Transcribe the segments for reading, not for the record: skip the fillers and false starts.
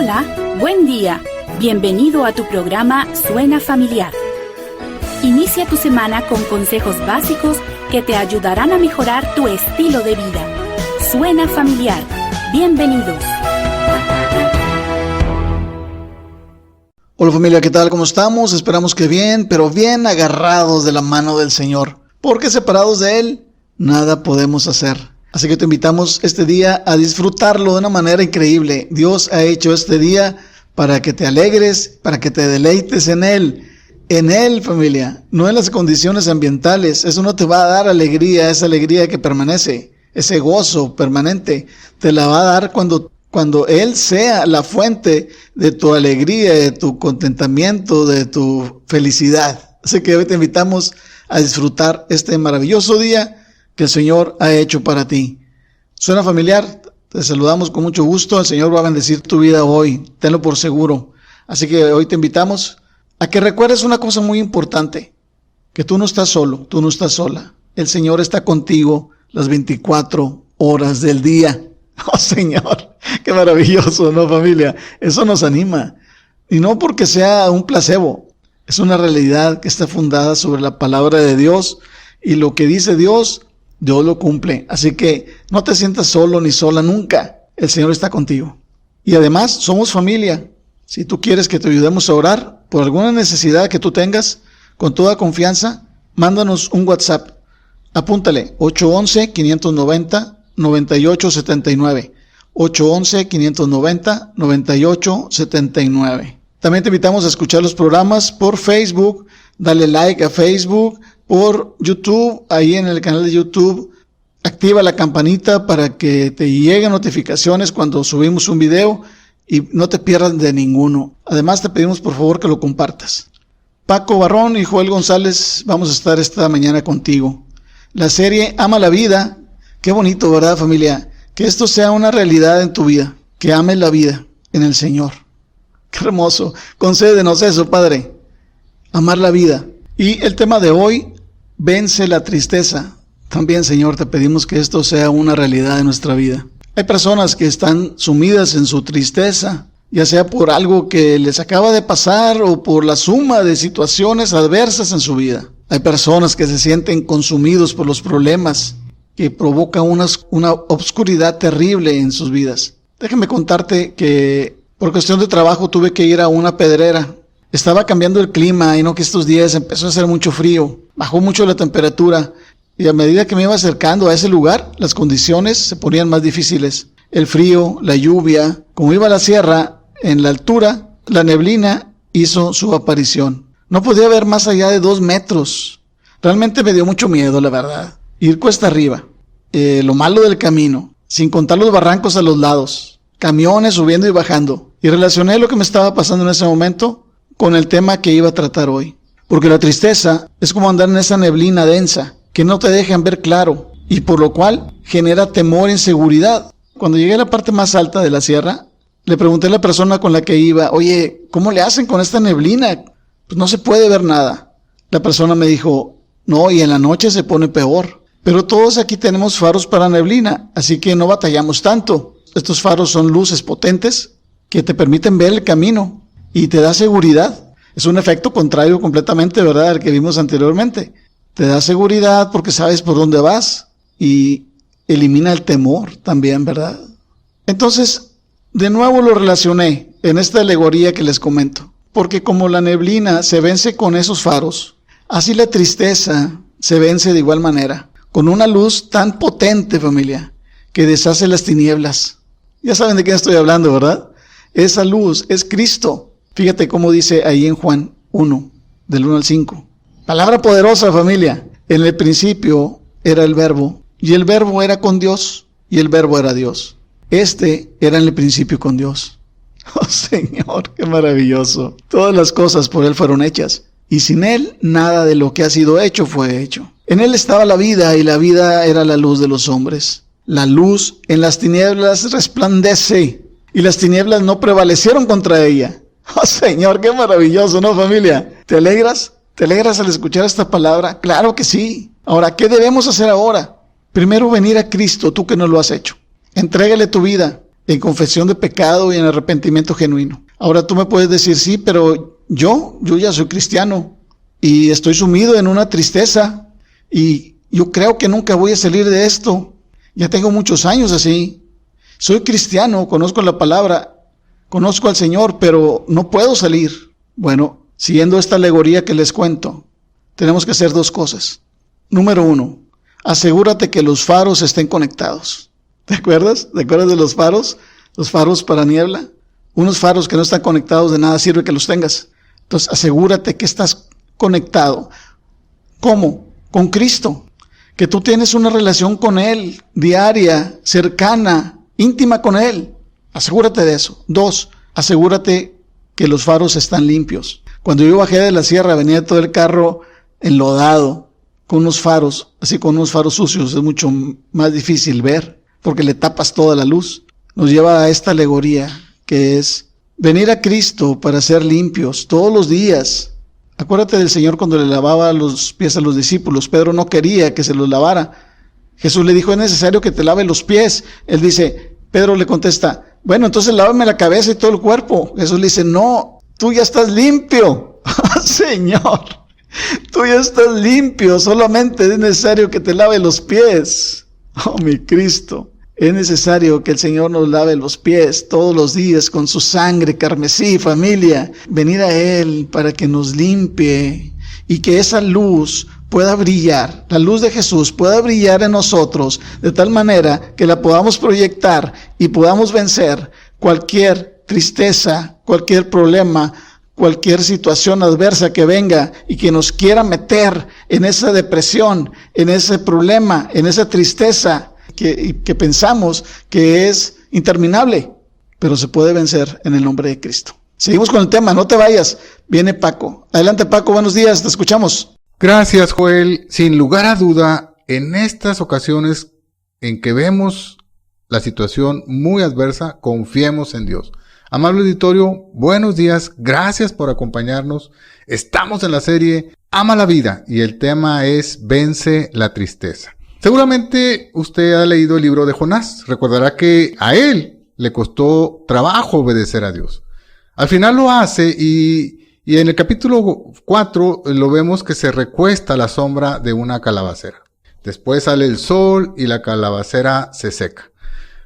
Hola, buen día. Bienvenido a tu programa Suena Familiar. Inicia tu semana con consejos básicos que te ayudarán a mejorar tu estilo de vida. Suena Familiar. Bienvenidos. Hola familia, ¿qué tal? ¿Cómo estamos? Esperamos que bien, pero bien agarrados de la mano del Señor, porque separados de Él, nada podemos hacer. Así que te invitamos este día a disfrutarlo de una manera increíble. Dios ha hecho este día para que te alegres, para que te deleites en Él. En Él, familia, no en las condiciones ambientales. Eso no te va a dar alegría, esa alegría que permanece, ese gozo permanente. Te la va a dar cuando Él sea la fuente de tu alegría, de tu contentamiento, de tu felicidad. Así que hoy te invitamos a disfrutar este maravilloso día que el Señor ha hecho para ti. Suena Familiar, te saludamos con mucho gusto. El Señor va a bendecir tu vida hoy, tenlo por seguro. Así que hoy te invitamos a que recuerdes una cosa muy importante, que tú no estás solo, tú no estás sola. El Señor está contigo las 24 horas del día. Oh Señor, qué maravilloso, ¿no, familia? Eso nos anima. Y no porque sea un placebo, es una realidad que está fundada sobre la palabra de Dios, y lo que dice Dios lo cumple. Así que no te sientas solo ni sola nunca. El Señor está contigo. Y además somos familia. Si tú quieres que te ayudemos a orar por alguna necesidad que tú tengas, con toda confianza, mándanos un WhatsApp. Apúntale 811-590-9879. 811-590-9879. También te invitamos a escuchar los programas por Facebook. Dale like a Facebook. Por YouTube, ahí en el canal de YouTube, activa la campanita para que te lleguen notificaciones cuando subimos un video y no te pierdas de ninguno. Además, te pedimos por favor que lo compartas. Paco Barrón y Joel González vamos a estar esta mañana contigo. La serie Ama la Vida. Qué bonito, ¿verdad, familia? Que esto sea una realidad en tu vida. Que ames la vida en el Señor. Qué hermoso. Concédenos eso, Padre. Amar la vida. Y el tema de hoy, vence la tristeza. También, Señor, te pedimos que esto sea una realidad en nuestra vida. Hay personas que están sumidas en su tristeza, ya sea por algo que les acaba de pasar o por la suma de situaciones adversas en su vida. Hay personas que se sienten consumidos por los problemas que provocan una obscuridad terrible en sus vidas. Déjame contarte que por cuestión de trabajo tuve que ir a una pedrera. Estaba cambiando el clima y no que estos días empezó a hacer mucho frío, bajó mucho la temperatura y a medida que me iba acercando a ese lugar, las condiciones se ponían más difíciles. El frío, la lluvia, como iba a la sierra, en la altura, la neblina hizo su aparición. No podía ver más allá de 2 metros. Realmente me dio mucho miedo, la verdad. Ir cuesta arriba, lo malo del camino, sin contar los barrancos a los lados, camiones subiendo y bajando. Y relacioné lo que me estaba pasando en ese momento con el tema que iba a tratar hoy. Porque la tristeza es como andar en esa neblina densa que no te dejan ver claro y por lo cual genera temor e inseguridad. Cuando llegué a la parte más alta de la sierra, le pregunté a la persona con la que iba, oye, ¿cómo le hacen con esta neblina? Pues no se puede ver nada. La persona me dijo, no, y en la noche se pone peor. Pero todos aquí tenemos faros para neblina, así que no batallamos tanto. Estos faros son luces potentes que te permiten ver el camino y te da seguridad. Es un efecto contrario completamente, ¿verdad?, al que vimos anteriormente. Te da seguridad porque sabes por dónde vas y elimina el temor también, ¿verdad? Entonces, de nuevo lo relacioné en esta alegoría que les comento. Porque como la neblina se vence con esos faros, así la tristeza se vence de igual manera, con una luz tan potente, familia, que deshace las tinieblas. Ya saben de qué estoy hablando, ¿verdad? Esa luz es Cristo. Fíjate cómo dice ahí en Juan 1, del 1 al 5. Palabra poderosa, familia. En el principio era el Verbo, y el Verbo era con Dios, y el Verbo era Dios. Este era en el principio con Dios. Oh Señor, qué maravilloso. Todas las cosas por Él fueron hechas, y sin Él nada de lo que ha sido hecho fue hecho. En Él estaba la vida, y la vida era la luz de los hombres. La luz en las tinieblas resplandece, y las tinieblas no prevalecieron contra ella. Oh Señor, qué maravilloso, ¿no, familia? ¿Te alegras? ¿Te alegras al escuchar esta palabra? Claro que sí. Ahora, ¿qué debemos hacer ahora? Primero venir a Cristo, tú que no lo has hecho. Entrégale tu vida. en confesión de pecado y en arrepentimiento genuino. Ahora tú me puedes decir, sí, pero yo ya soy cristiano y estoy sumido en una tristeza y yo creo que nunca voy a salir de esto. Ya tengo muchos años así. Soy cristiano, conozco la palabra, conozco al Señor, pero no puedo salir. Bueno, siguiendo esta alegoría que les cuento, tenemos que hacer 2 cosas. Número 1, asegúrate que los faros estén conectados. ¿Te acuerdas? ¿Te acuerdas de los faros? Los faros para niebla. Unos faros que no están conectados, de nada sirve que los tengas. Entonces, asegúrate que estás conectado. ¿Cómo? Con Cristo. Que tú tienes una relación con Él, diaria, cercana, íntima con Él. Asegúrate de eso. 2, asegúrate que los faros están limpios. Cuando yo bajé de la sierra, venía todo el carro enlodado, con unos faros, así con unos faros sucios. Es mucho más difícil ver, porque le tapas toda la luz. Nos lleva a esta alegoría, que es venir a Cristo para ser limpios todos los días. Acuérdate del Señor cuando le lavaba los pies a los discípulos. Pedro no quería que se los lavara. Jesús le dijo, es necesario que te lave los pies. Él dice, Pedro le contesta, bueno, entonces lávame la cabeza y todo el cuerpo. Jesús le dice, no, tú ya estás limpio. Señor, tú ya estás limpio, solamente es necesario que te lave los pies. Oh, mi Cristo. Es necesario que el Señor nos lave los pies todos los días con su sangre carmesí, familia. Venir a Él para que nos limpie y que esa luz pueda brillar, la luz de Jesús pueda brillar en nosotros de tal manera que la podamos proyectar y podamos vencer cualquier tristeza, cualquier problema, cualquier situación adversa que venga y que nos quiera meter en esa depresión, en ese problema, en esa tristeza que pensamos que es interminable, pero se puede vencer en el nombre de Cristo. Seguimos con el tema, no te vayas. Viene Paco. Adelante, Paco, buenos días, te escuchamos. Gracias, Joel. Sin lugar a duda, en estas ocasiones en que vemos la situación muy adversa, confiemos en Dios. Amable auditorio, buenos días, gracias por acompañarnos. Estamos en la serie Ama la vida y el tema es Vence la tristeza. Seguramente usted ha leído el libro de Jonás. Recordará que a él le costó trabajo obedecer a Dios. Al final lo hace y en el capítulo 4 lo vemos que se recuesta a la sombra de una calabacera. Después sale el sol y la calabacera se seca.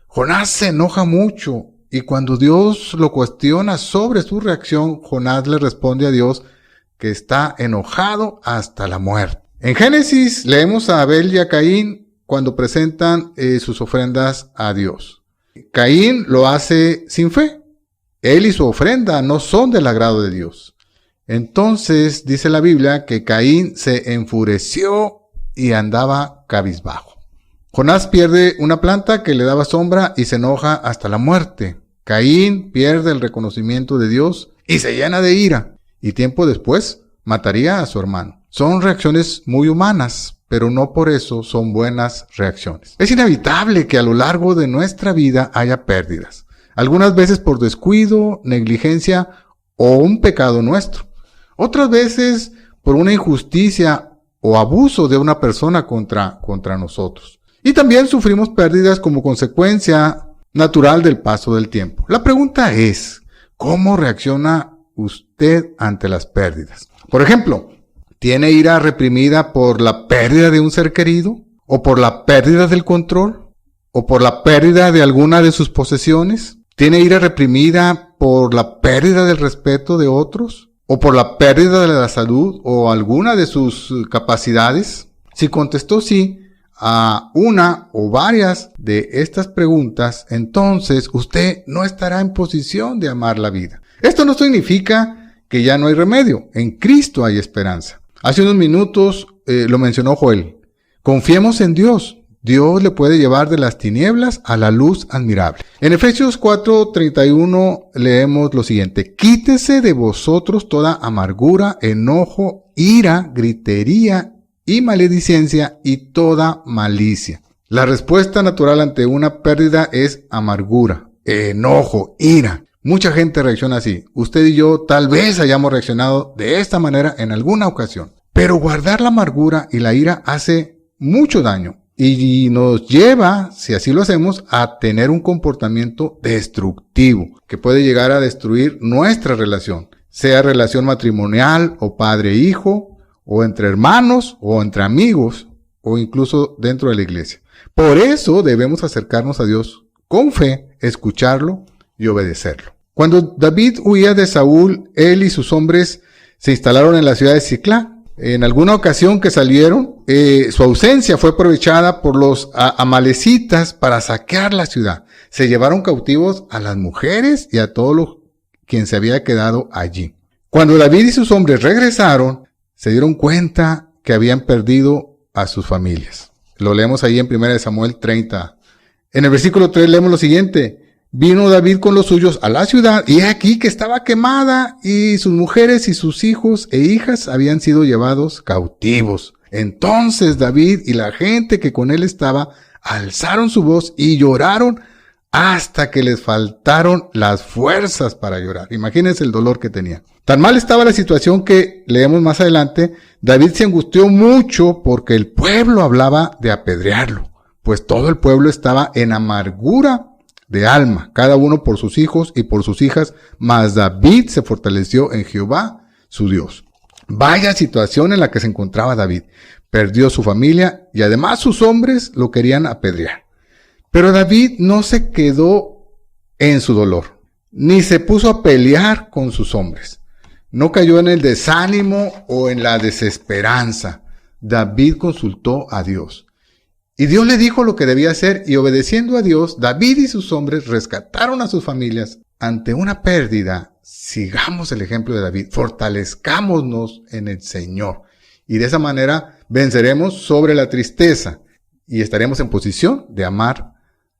Jonás se enoja mucho y cuando Dios lo cuestiona sobre su reacción, Jonás le responde a Dios que está enojado hasta la muerte. En Génesis leemos a Abel y a Caín cuando presentan sus ofrendas a Dios. Caín lo hace sin fe. Él y su ofrenda no son del agrado de Dios. Entonces dice la Biblia que Caín se enfureció y andaba cabizbajo. Jonás pierde una planta que le daba sombra y se enoja hasta la muerte. Caín pierde el reconocimiento de Dios y se llena de ira. Y tiempo después mataría a su hermano. Son reacciones muy humanas, pero no por eso son buenas reacciones. Es inevitable que a lo largo de nuestra vida haya pérdidas. Algunas veces por descuido, negligencia o un pecado nuestro. Otras veces por una injusticia o abuso de una persona contra nosotros. Y también sufrimos pérdidas como consecuencia natural del paso del tiempo. La pregunta es, ¿cómo reacciona usted ante las pérdidas? Por ejemplo, ¿tiene ira reprimida por la pérdida de un ser querido? ¿O por la pérdida del control? ¿O por la pérdida de alguna de sus posesiones? ¿Tiene ira reprimida por la pérdida del respeto de otros? ¿O por la pérdida de la salud o alguna de sus capacidades? Si contestó sí a una o varias de estas preguntas, entonces usted no estará en posición de amar la vida. Esto no significa que ya no hay remedio. En Cristo hay esperanza. Hace unos minutos lo mencionó Joel. Confiemos en Dios. Dios le puede llevar de las tinieblas a la luz admirable. En Efesios 4:31 leemos lo siguiente. Quítese de vosotros toda amargura, enojo, ira, gritería y maledicencia y toda malicia. La respuesta natural ante una pérdida es amargura, enojo, ira. Mucha gente reacciona así. Usted y yo tal vez hayamos reaccionado de esta manera en alguna ocasión. Pero guardar la amargura y la ira hace mucho daño. y nos lleva, si así lo hacemos, a tener un comportamiento destructivo que puede llegar a destruir nuestra relación, sea relación matrimonial o padre-hijo, o entre hermanos, o entre amigos, o incluso dentro de la iglesia. Por eso debemos acercarnos a Dios con fe, escucharlo y obedecerlo. Cuando David huía de Saúl, él y sus hombres se instalaron en la ciudad de Siclá. En alguna ocasión que salieron, su ausencia fue aprovechada por los amalecitas para saquear la ciudad. Se llevaron cautivos a las mujeres y a todos quien se había quedado allí. Cuando David y sus hombres regresaron, se dieron cuenta que habían perdido a sus familias. Lo leemos ahí en 1 Samuel 30. En el versículo 3 leemos lo siguiente. Vino David con los suyos a la ciudad, y he aquí que estaba quemada, y sus mujeres y sus hijos e hijas habían sido llevados cautivos. Entonces David y la gente que con él estaba alzaron su voz y lloraron hasta que les faltaron las fuerzas para llorar. Imagínense el dolor que tenía. Tan mal estaba la situación que, leemos más adelante, David se angustió mucho porque el pueblo hablaba de apedrearlo, pues todo el pueblo estaba en amargura de alma, cada uno por sus hijos y por sus hijas, mas David se fortaleció en Jehová, su Dios. Vaya situación en la que se encontraba David. Perdió su familia y además sus hombres lo querían apedrear. Pero David no se quedó en su dolor, ni se puso a pelear con sus hombres. No cayó en el desánimo o en la desesperanza. David consultó a Dios. Y Dios le dijo lo que debía hacer, y obedeciendo a Dios, David y sus hombres rescataron a sus familias. Ante una pérdida, sigamos el ejemplo de David, fortalezcámonos en el Señor. Y de esa manera venceremos sobre la tristeza y estaremos en posición de amar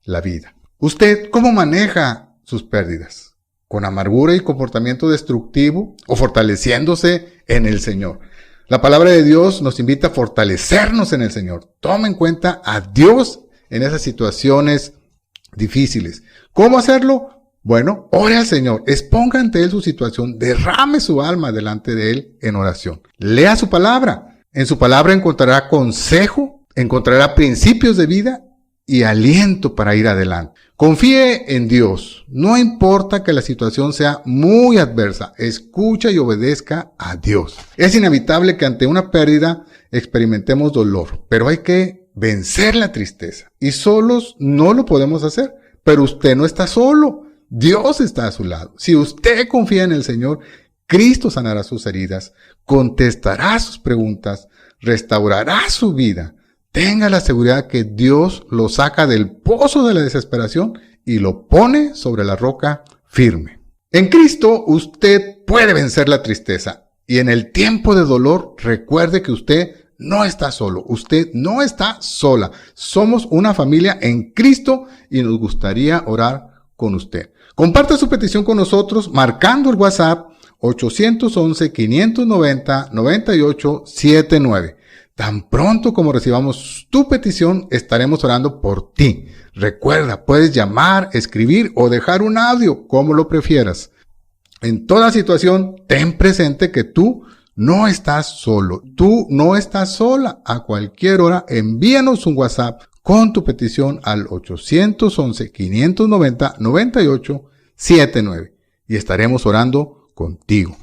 la vida. ¿Usted cómo maneja sus pérdidas? ¿Con amargura y comportamiento destructivo o fortaleciéndose en el Señor? La palabra de Dios nos invita a fortalecernos en el Señor. Toma en cuenta a Dios en esas situaciones difíciles. ¿Cómo hacerlo? Bueno, ore al Señor, exponga ante Él su situación, derrame su alma delante de Él en oración. Lea su palabra. En su palabra encontrará consejo, encontrará principios de vida y aliento para ir adelante. Confíe en Dios. No importa que la situación sea muy adversa, escucha y obedezca a Dios. Es inevitable que ante una pérdida experimentemos dolor, pero hay que vencer la tristeza. Y solos no lo podemos hacer, pero usted no está solo. Dios está a su lado. Si usted confía en el Señor, Cristo sanará sus heridas, contestará sus preguntas, restaurará su vida. Tenga la seguridad que Dios lo saca del pozo de la desesperación y lo pone sobre la roca firme. En Cristo usted puede vencer la tristeza, y en el tiempo de dolor recuerde que usted no está solo, usted no está sola. Somos una familia en Cristo y nos gustaría orar con usted. Comparta su petición con nosotros marcando el WhatsApp 811-590-9879. Tan pronto como recibamos tu petición, estaremos orando por ti. Recuerda, puedes llamar, escribir o dejar un audio, como lo prefieras. En toda situación, ten presente que tú no estás solo. Tú no estás sola. A cualquier hora, envíanos un WhatsApp con tu petición al 811-590-9879 y estaremos orando contigo.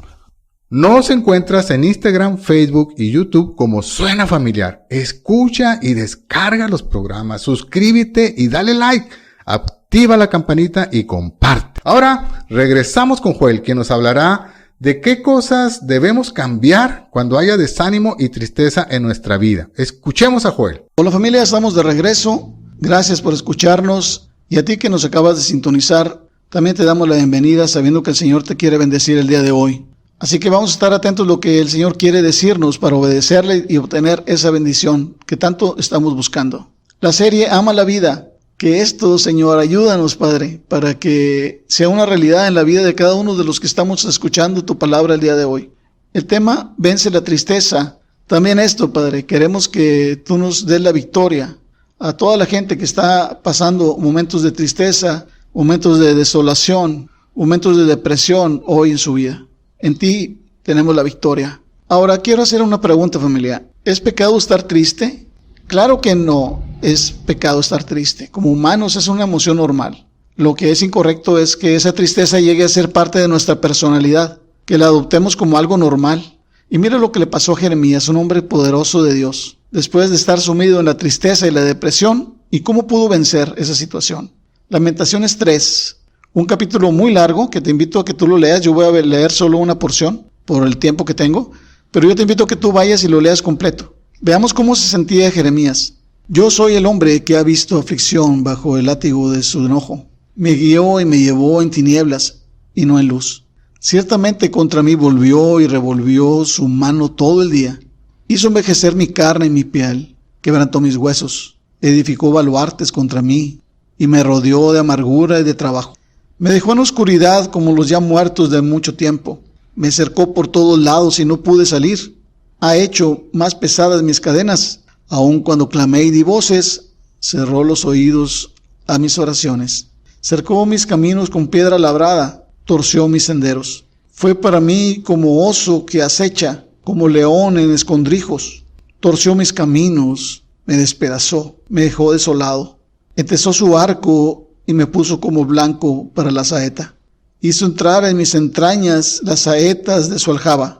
Nos encuentras en Instagram, Facebook y YouTube como Suena Familiar. Escucha y descarga los programas, suscríbete y dale like, activa la campanita y comparte. Ahora regresamos con Joel, quien nos hablará de qué cosas debemos cambiar cuando haya desánimo y tristeza en nuestra vida. Escuchemos a Joel. Hola familia, estamos de regreso. Gracias por escucharnos, y a ti que nos acabas de sintonizar, también te damos la bienvenida sabiendo que el Señor te quiere bendecir el día de hoy. Así que vamos a estar atentos a lo que el Señor quiere decirnos para obedecerle y obtener esa bendición que tanto estamos buscando. La serie Ama la Vida. Que esto, Señor, ayúdanos, Padre, para que sea una realidad en la vida de cada uno de los que estamos escuchando tu palabra el día de hoy. El tema, vence la tristeza. También esto, Padre, queremos que tú nos des la victoria a toda la gente que está pasando momentos de tristeza, momentos de desolación, momentos de depresión hoy en su vida. En ti tenemos la victoria. Ahora quiero hacer una pregunta, familia. ¿Es pecado estar triste? Claro que no es pecado estar triste. Como humanos es una emoción normal. Lo que es incorrecto es que esa tristeza llegue a ser parte de nuestra personalidad, que la adoptemos como algo normal. Y mira lo que le pasó a Jeremías, un hombre poderoso de Dios, después de estar sumido en la tristeza y la depresión, y cómo pudo vencer esa situación. Lamentaciones 3, un capítulo muy largo que te invito a que tú lo leas. Yo voy a leer solo una porción por el tiempo que tengo, pero yo te invito a que tú vayas y lo leas completo. Veamos cómo se sentía Jeremías. Yo soy el hombre que ha visto aflicción bajo el látigo de su enojo. Me guió y me llevó en tinieblas y no en luz. Ciertamente contra mí volvió y revolvió su mano todo el día. Hizo envejecer mi carne y mi piel, quebrantó mis huesos, edificó baluartes contra mí y me rodeó de amargura y de trabajo. Me dejó en oscuridad como los ya muertos de mucho tiempo. Me cercó por todos lados y no pude salir. Ha hecho más pesadas mis cadenas. Aun cuando clamé y di voces, cerró los oídos a mis oraciones. Cercó mis caminos con piedra labrada, torció mis senderos. Fue para mí como oso que acecha, como león en escondrijos. Torció mis caminos, me despedazó, me dejó desolado. Entesó su arco y me puso como blanco para la saeta. Hizo entrar en mis entrañas las saetas de su aljaba.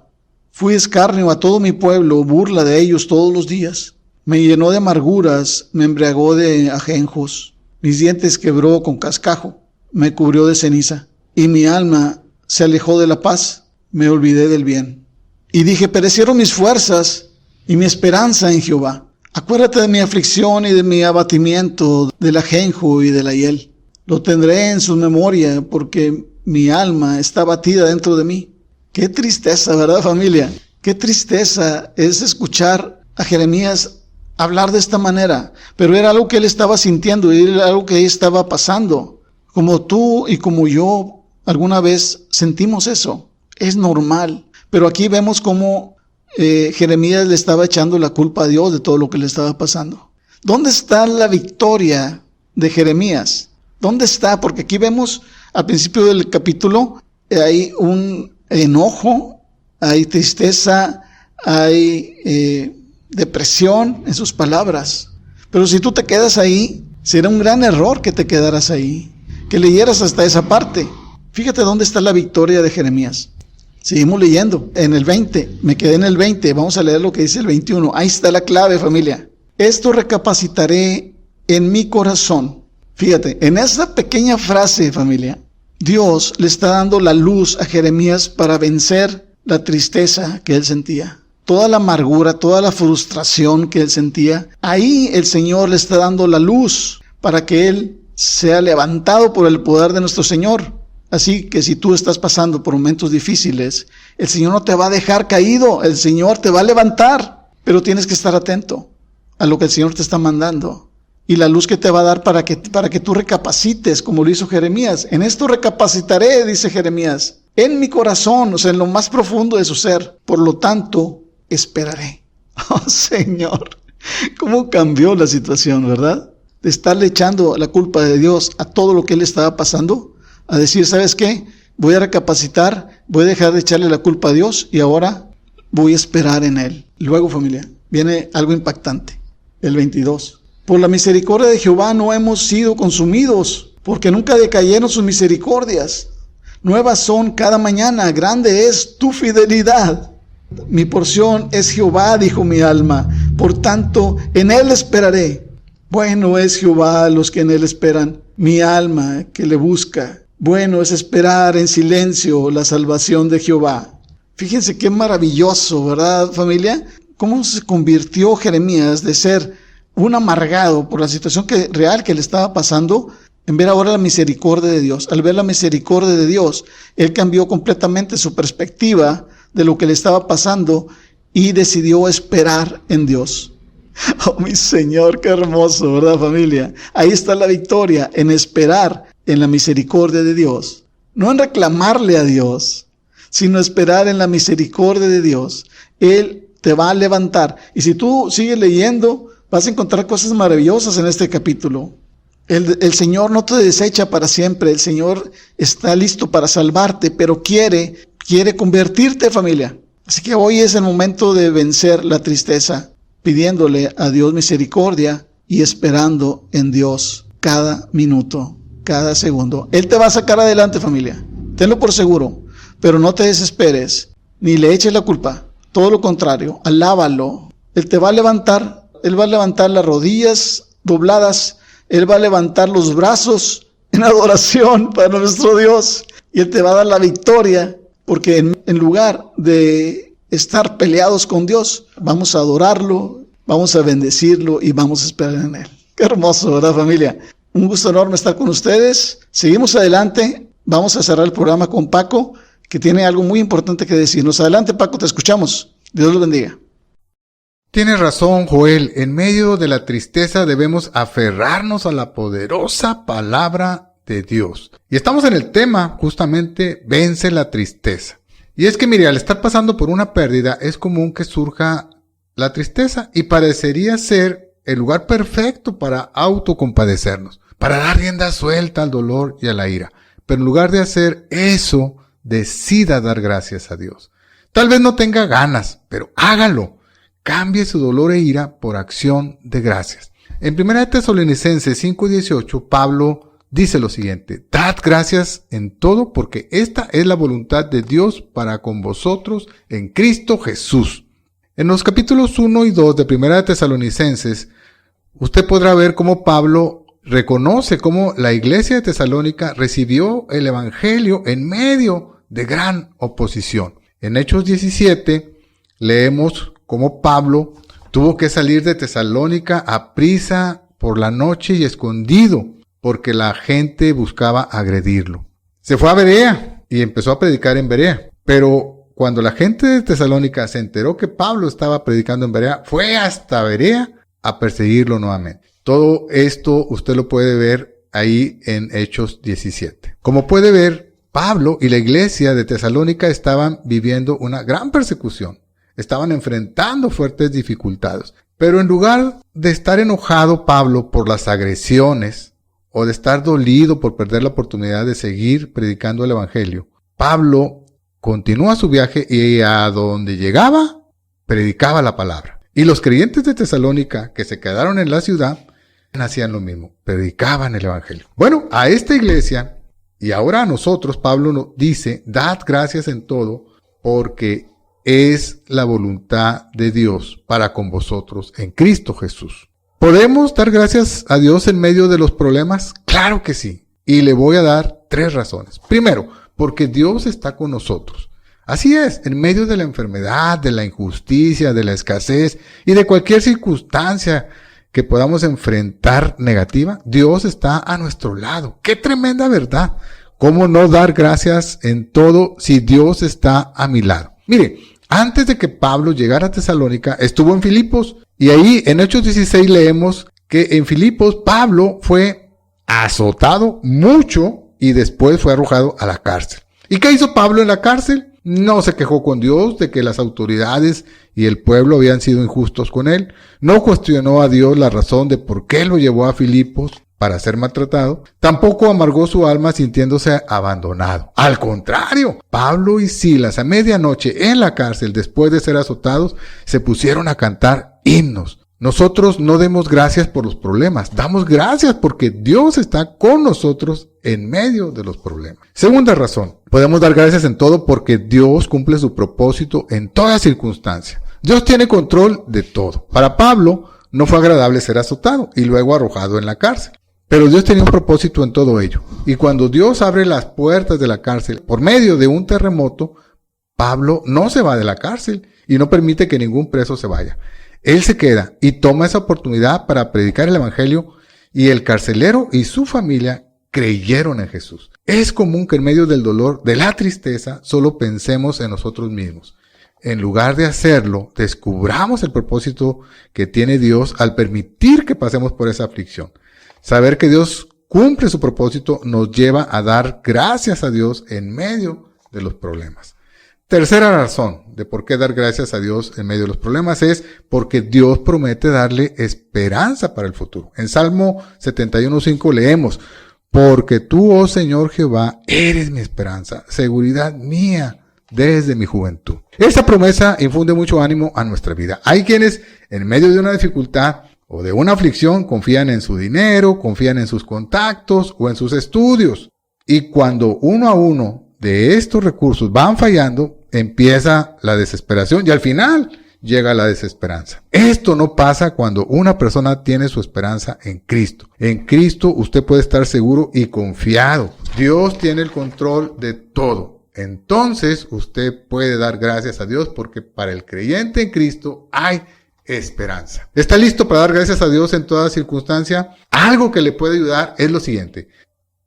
Fui escarnio a todo mi pueblo, burla de ellos todos los días. Me llenó de amarguras, me embriagó de ajenjos. Mis dientes quebró con cascajo, me cubrió de ceniza. Y mi alma se alejó de la paz, me olvidé del bien. Y dije, perecieron mis fuerzas y mi esperanza en Jehová. Acuérdate de mi aflicción y de mi abatimiento, del ajenjo y de la hiel. Lo tendré en su memoria porque mi alma está abatida dentro de mí. Qué tristeza, ¿verdad, familia? Qué tristeza es escuchar a Jeremías hablar de esta manera, pero era algo que él estaba sintiendo y era algo que estaba pasando. Como tú y como yo alguna vez sentimos eso, es normal. Pero aquí vemos cómo Jeremías le estaba echando la culpa a Dios de todo lo que le estaba pasando. ¿Dónde está la victoria de Jeremías? ¿Dónde está? Porque aquí vemos al principio del capítulo, hay un enojo, hay tristeza, hay depresión en sus palabras. Pero si tú te quedas ahí, será un gran error que te quedaras ahí, que leyeras hasta esa parte. Fíjate dónde está la victoria de Jeremías. Seguimos leyendo. En el 20, me quedé en el 20, vamos a leer lo que dice el 21. Ahí está la clave, familia. Esto recapacitaré en mi corazón. Fíjate, en esa pequeña frase, familia, Dios le está dando la luz a Jeremías para vencer la tristeza que él sentía. Toda la amargura, toda la frustración que él sentía, ahí el Señor le está dando la luz para que él sea levantado por el poder de nuestro Señor. Así que si tú estás pasando por momentos difíciles, el Señor no te va a dejar caído, el Señor te va a levantar, pero tienes que estar atento a lo que el Señor te está mandando y la luz que te va a dar para que tú recapacites, como lo hizo Jeremías. En esto recapacitaré, dice Jeremías, en mi corazón, o sea, en lo más profundo de su ser. Por lo tanto, esperaré. Oh, Señor, cómo cambió la situación, ¿verdad? De estarle echando la culpa de Dios a todo lo que él estaba pasando, a decir, ¿sabes qué? Voy a recapacitar, voy a dejar de echarle la culpa a Dios y ahora voy a esperar en Él. Luego, familia, viene algo impactante. El 22. Por la misericordia de Jehová no hemos sido consumidos, porque nunca decayeron sus misericordias. Nuevas son cada mañana, grande es tu fidelidad. Mi porción es Jehová, dijo mi alma, por tanto en Él esperaré. Bueno es Jehová a los que en Él esperan, mi alma que le busca. Bueno es esperar en silencio la salvación de Jehová. Fíjense qué maravilloso, ¿verdad, familia? Cómo se convirtió Jeremías de ser un amargado por la situación real que le estaba pasando, en ver ahora la misericordia de Dios. Al ver la misericordia de Dios, él cambió completamente su perspectiva de lo que le estaba pasando y decidió esperar en Dios. Oh, mi Señor, qué hermoso, ¿verdad, familia? Ahí está la victoria, en esperar en la misericordia de Dios. No en reclamarle a Dios, sino esperar en la misericordia de Dios. Él te va a levantar. Y si tú sigues leyendo, vas a encontrar cosas maravillosas en este capítulo. El Señor no te desecha para siempre. El Señor está listo para salvarte, pero quiere convertirte, familia. Así que hoy es el momento de vencer la tristeza. pidiéndole a Dios misericordia y esperando en Dios cada minuto, cada segundo. Él te va a sacar adelante, familia. Tenlo por seguro, pero no te desesperes, ni le eches la culpa. Todo lo contrario, alábalo. Él te va a levantar, Él va a levantar las rodillas dobladas, Él va a levantar los brazos en adoración para nuestro Dios. Y Él te va a dar la victoria, porque en lugar de estar peleados con Dios, vamos a adorarlo, vamos a bendecirlo y vamos a esperar en Él. Qué hermoso, ¿verdad, familia? Un gusto enorme estar con ustedes. Seguimos adelante. Vamos a cerrar el programa con Paco, que tiene algo muy importante que decirnos. Adelante, Paco, te escuchamos. Dios los bendiga. Tienes razón, Joel. En medio de la tristeza debemos aferrarnos a la poderosa palabra de Dios. Y estamos en el tema, justamente, vence la tristeza. Y es que, mire, al estar pasando por una pérdida, es común que surja la tristeza y parecería ser el lugar perfecto para autocompadecernos, para dar rienda suelta al dolor y a la ira. Pero en lugar de hacer eso, decida dar gracias a Dios. Tal vez no tenga ganas, pero hágalo. Cambie su dolor e ira por acción de gracias. En 1 Tesalonicenses 5:18, Pablo dice lo siguiente: dad gracias en todo, porque esta es la voluntad de Dios para con vosotros en Cristo Jesús. En los capítulos 1 y 2 de 1 Tesalonicenses, usted podrá ver cómo Pablo reconoce cómo la iglesia de Tesalónica recibió el evangelio en medio de gran oposición. En Hechos 17 leemos cómo Pablo tuvo que salir de Tesalónica a prisa por la noche y escondido, porque la gente buscaba agredirlo. Se fue a Berea y empezó a predicar en Berea. Pero cuando la gente de Tesalónica se enteró que Pablo estaba predicando en Berea, fue hasta Berea a perseguirlo nuevamente. Todo esto usted lo puede ver ahí en Hechos 17. Como puede ver, Pablo y la iglesia de Tesalónica estaban viviendo una gran persecución. Estaban enfrentando fuertes dificultades. Pero en lugar de estar enojado Pablo por las agresiones o de estar dolido por perder la oportunidad de seguir predicando el evangelio, Pablo continúa su viaje y a donde llegaba, predicaba la palabra. Y los creyentes de Tesalónica que se quedaron en la ciudad hacían lo mismo, predicaban el evangelio. Bueno, a esta iglesia y ahora a nosotros, Pablo nos dice: dad gracias en todo, porque es la voluntad de Dios para con vosotros en Cristo Jesús. ¿Podemos dar gracias a Dios en medio de los problemas? Claro que sí. Y le voy a dar 3 razones. Primero, porque Dios está con nosotros. Así es, en medio de la enfermedad, de la injusticia, de la escasez y de cualquier circunstancia que podamos enfrentar negativa, Dios está a nuestro lado. ¡Qué tremenda verdad! ¿Cómo no dar gracias en todo si Dios está a mi lado? Mire, antes de que Pablo llegara a Tesalónica, estuvo en Filipos. Y ahí en Hechos 16 leemos que en Filipos Pablo fue azotado mucho y después fue arrojado a la cárcel. ¿Y qué hizo Pablo en la cárcel? No se quejó con Dios de que las autoridades y el pueblo habían sido injustos con él. No cuestionó a Dios la razón de por qué lo llevó a Filipos para ser maltratado. Tampoco amargó su alma sintiéndose abandonado. Al contrario, Pablo y Silas a medianoche en la cárcel, después de ser azotados, se pusieron a cantar himnos. Nosotros no demos gracias por los problemas, damos gracias porque Dios está con nosotros en medio de los problemas. Segunda razón, podemos dar gracias en todo porque Dios cumple su propósito en toda circunstancia. Dios tiene control de todo. Para Pablo no fue agradable ser azotado y luego arrojado en la cárcel. Pero Dios tenía un propósito en todo ello. Y cuando Dios abre las puertas de la cárcel por medio de un terremoto, Pablo no se va de la cárcel y no permite que ningún preso se vaya. Él se queda y toma esa oportunidad para predicar el evangelio, y el carcelero y su familia creyeron en Jesús. Es común que en medio del dolor, de la tristeza, solo pensemos en nosotros mismos. En lugar de hacerlo, descubramos el propósito que tiene Dios al permitir que pasemos por esa aflicción. Saber que Dios cumple su propósito nos lleva a dar gracias a Dios en medio de los problemas. Tercera razón de por qué dar gracias a Dios en medio de los problemas es porque Dios promete darle esperanza para el futuro. En Salmo 71:5 leemos: porque tú, oh Señor Jehová, eres mi esperanza, seguridad mía desde mi juventud. Esta promesa infunde mucho ánimo a nuestra vida. Hay quienes en medio de una dificultad o de una aflicción confían en su dinero, confían en sus contactos o en sus estudios. Y cuando uno a uno de estos recursos van fallando, empieza la desesperación y al final llega la desesperanza. Esto no pasa cuando una persona tiene su esperanza en Cristo. En Cristo usted puede estar seguro y confiado. Dios tiene el control de todo. Entonces usted puede dar gracias a Dios porque para el creyente en Cristo hay esperanza. ¿Está listo para dar gracias a Dios en toda circunstancia? Algo que le puede ayudar es lo siguiente.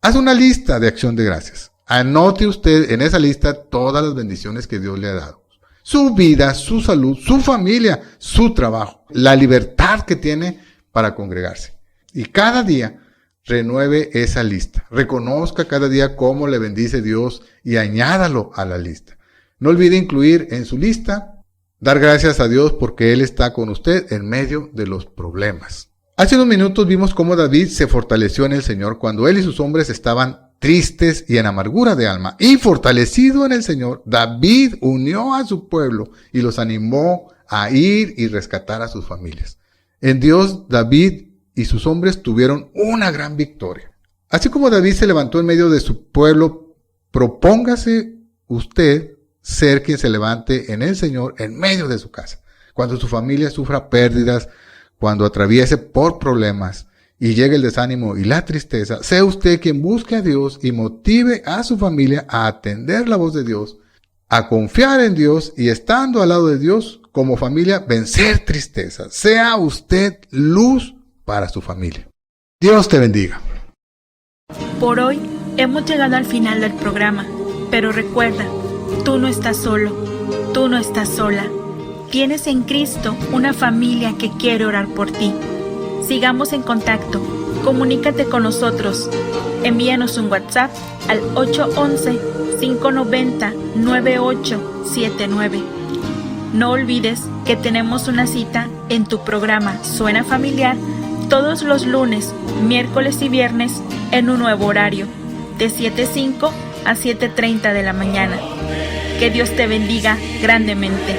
Haz una lista de acción de gracias. Anote usted en esa lista todas las bendiciones que Dios le ha dado. Su vida, su salud, su familia, su trabajo, la libertad que tiene para congregarse. Y cada día renueve esa lista. Reconozca cada día cómo le bendice Dios y añádalo a la lista. No olvide incluir en su lista, dar gracias a Dios porque Él está con usted en medio de los problemas. Hace unos minutos vimos cómo David se fortaleció en el Señor cuando él y sus hombres estaban tristes y en amargura de alma. Y fortalecido en el Señor, David unió a su pueblo y los animó a ir y rescatar a sus familias. En Dios, David y sus hombres tuvieron una gran victoria. Así como David se levantó en medio de su pueblo, propóngase usted ser quien se levante en el Señor en medio de su casa. Cuando su familia sufra pérdidas, cuando atraviese por problemas y llegue el desánimo y la tristeza, sea usted quien busque a Dios y motive a su familia a atender la voz de Dios, a confiar en Dios y estando al lado de Dios como familia, vencer tristeza. Sea usted luz para su familia. Dios te bendiga. Por hoy hemos llegado al final del programa, pero recuerda, tú no estás solo, tú no estás sola. Tienes en Cristo una familia que quiere orar por ti. Sigamos en contacto. Comunícate con nosotros. Envíanos un WhatsApp al 811-590-9879. No olvides que tenemos una cita en tu programa Suena Familiar todos los lunes, miércoles y viernes en un nuevo horario, de 7:05 a 7:30 de la mañana. Que Dios te bendiga grandemente.